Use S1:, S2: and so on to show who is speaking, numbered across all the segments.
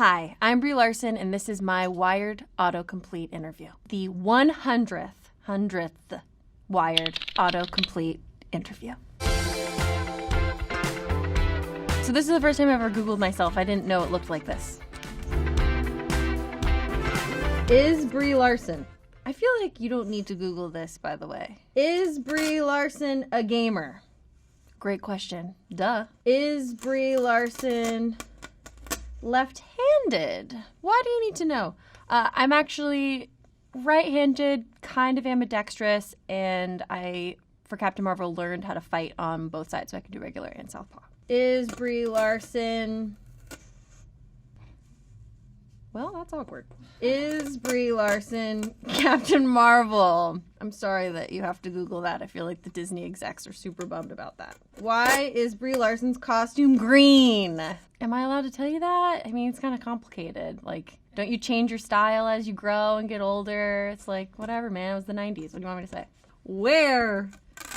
S1: Hi, I'm Brie Larson, and this is my Wired Autocomplete interview. The 100th Wired Autocomplete interview. So this is the first time I've ever Googled myself. I didn't know it looked like this. Is Brie Larson? I feel like you don't need to Google this, by the way. Is Brie Larson a gamer? Great question. Duh. Is Brie Larson left-handed? Why do you need to know? I'm actually right-handed, kind of ambidextrous, and I, for Captain Marvel, learned how to fight on both sides so I could do regular and southpaw. Is Brie Larson... Well, that's awkward. Is Brie Larson Captain Marvel? I'm sorry that you have to Google that. I feel like the Disney execs are super bummed about that. Why is Brie Larson's costume green? Am I allowed to tell you that? I mean, it's kind of complicated. Like, don't you change your style as you grow and get older? It's like, whatever, man. It was the 90s. What do you want me to say? Where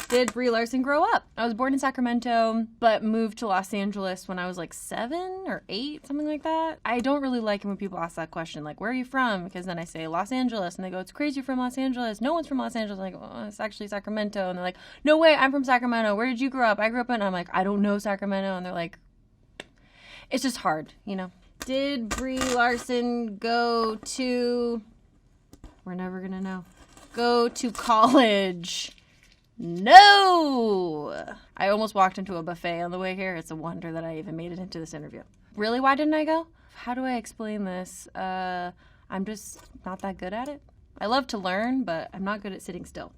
S1: did Brie Larson grow up? I was born in Sacramento, but moved to Los Angeles when I was like 7 or 8, something like that. I don't really like it when people ask that question, like, where are you from? Because then I say Los Angeles, and they go, it's crazy you're from Los Angeles. No one's from Los Angeles. I'm like, oh, it's actually Sacramento. And they're like, no way, I'm from Sacramento. Where did you grow up? I grew up in, I'm like, I don't know Sacramento. And they're like, it's just hard, you know? Did Brie Larson go to, we're never gonna know, go to college? No! I almost walked into a buffet on the way here. It's a wonder that I even made it into this interview. Really, why didn't I go? How do I explain this? I'm just not that good at it. I love to learn, but I'm not good at sitting still.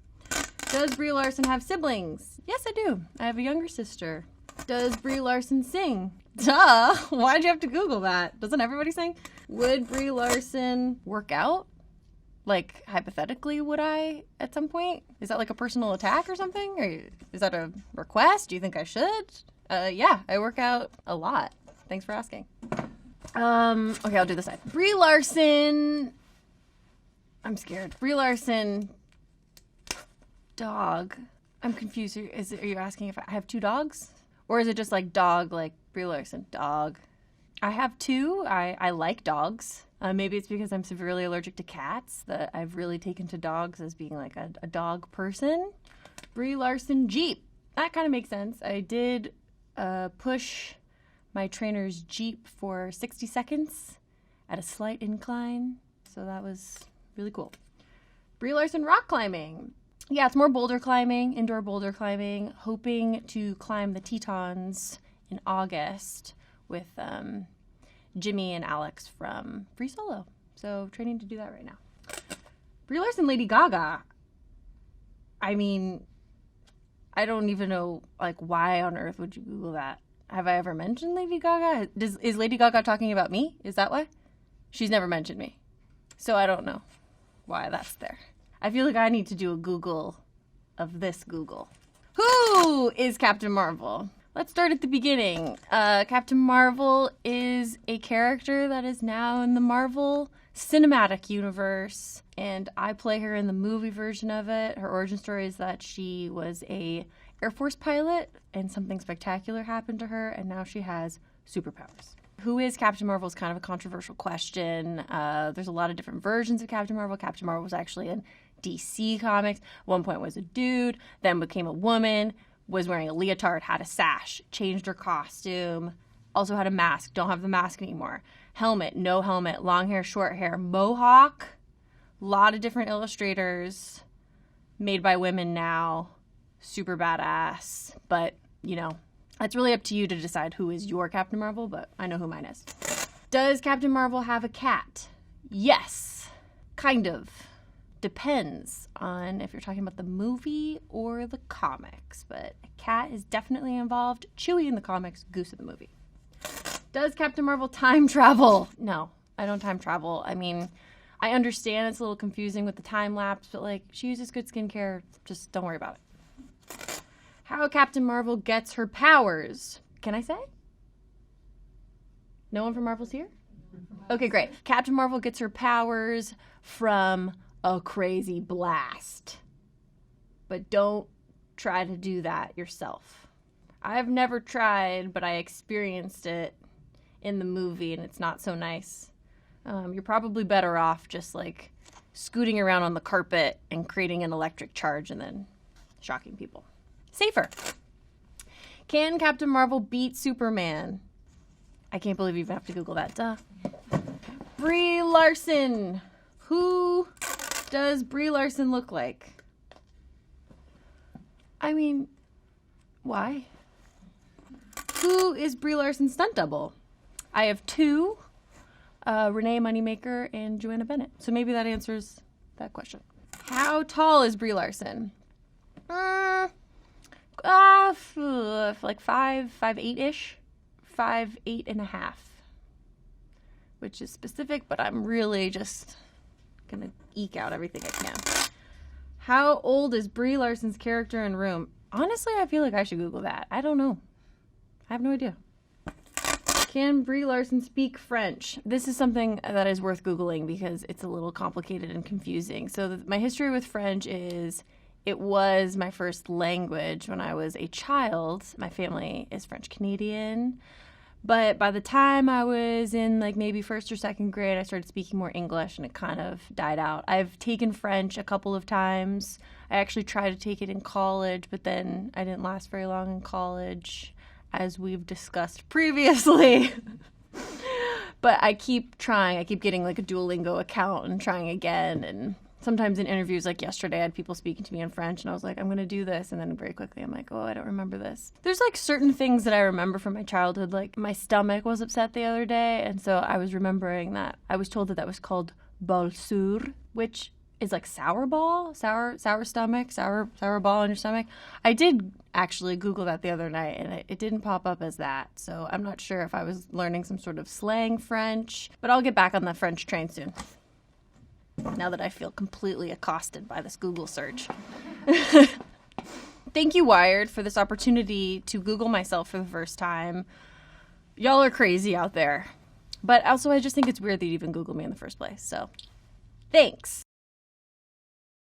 S1: Does Brie Larson have siblings? Yes, I do. I have a younger sister. Does Brie Larson sing? Duh! Why'd you have to Google that? Doesn't everybody sing? Would Brie Larson work out? Like, hypothetically, would I at some point? Is that like a personal attack or something? Or is that a request? Do you think I should? Yeah, I work out a lot. Thanks for asking. Okay, I'll do this side. Brie Larson. I'm scared. Brie Larson. Dog. I'm confused. Are you asking if I have 2 dogs? Or is it just like dog, like Brie Larson? Dog. I have 2. I like dogs. Maybe it's because I'm severely allergic to cats that I've really taken to dogs as being like a dog person. Brie Larson Jeep. That kind of makes sense. I did push my trainer's Jeep for 60 seconds at a slight incline. So that was really cool. Brie Larson rock climbing. Yeah, it's more boulder climbing, indoor boulder climbing. Hoping to climb the Tetons in August with Jimmy and Alex from Free Solo. So training to do that right now. Brie Larson, Lady Gaga. I mean, I don't even know, like, why on earth would you Google that? Have I ever mentioned Lady Gaga? Is Lady Gaga talking about me? Is that why? She's never mentioned me. So I don't know why that's there. I feel like I need to do a Google of this Google. Who is Captain Marvel? Let's start at the beginning. Captain Marvel is a character that is now in the Marvel Cinematic Universe, and I play her in the movie version of it. Her origin story is that she was a Air Force pilot, and something spectacular happened to her, and now she has superpowers. Who is Captain Marvel is kind of a controversial question. There's a lot of different versions of Captain Marvel. Captain Marvel was actually in DC Comics. At one point was a dude, then became a woman, was wearing a leotard, had a sash, changed her costume, also had a mask, don't have the mask anymore. Helmet, no helmet, long hair, short hair, mohawk. A lot of different illustrators made by women now. Super badass. But, you know, it's really up to you to decide who is your Captain Marvel, but I know who mine is. Does Captain Marvel have a cat? Yes. Kind of. Depends on if you're talking about the movie or the comics, but a cat is definitely involved. Chewie in the comics, Goose in the movie. Does Captain Marvel time travel? No, I don't time travel. I mean, I understand it's a little confusing with the time lapse, but like, she uses good skincare. Just don't worry about it. How Captain Marvel gets her powers. Can I say? No one from Marvel's here? Okay, great. Captain Marvel gets her powers from a crazy blast. But don't try to do that yourself. I've never tried, but I experienced it in the movie and it's not so nice. You're probably better off just like scooting around on the carpet and creating an electric charge and then shocking people. Safer. Can Captain Marvel beat Superman? I can't believe you even have to Google that. Duh. Brie Larson. Who does Brie Larson look like? I mean, why? Who is Brie Larson's stunt double? I have two, Renee Moneymaker and Joanna Bennett. So maybe that answers that question. How tall is Brie Larson? Like 5'8"-ish. 5'8.5", which is specific, but I'm really just gonna eke out everything I can. How old is Brie Larson's character in Room? Honestly, I feel like I should Google that. I don't know. I have no idea. Can Brie Larson speak French? This is something that is worth Googling because it's a little complicated and confusing. So my history with French is it was my first language when I was a child. My family is French Canadian. But by the time I was in like maybe first or second grade, I started speaking more English and it kind of died out. I've taken French a couple of times. I actually tried to take it in college, but then I didn't last very long in college, as we've discussed previously. But I keep trying. I keep getting like a Duolingo account and trying again. And sometimes in interviews, like yesterday, I had people speaking to me in French, and I was like, I'm going to do this. And then very quickly, I'm like, oh, I don't remember this. There's like certain things that I remember from my childhood. Like my stomach was upset the other day. And so I was remembering that I was told that that was called bol sur, which is like sour ball, sour stomach, sour ball in your stomach. I did actually Google that the other night, and it didn't pop up as that. So I'm not sure if I was learning some sort of slang French, but I'll get back on the French train soon, now that I feel completely accosted by this Google search. Thank you, Wired, for this opportunity to Google myself for the first time. Y'all are crazy out there. But also, I just think it's weird that you even Googled me in the first place. So, thanks.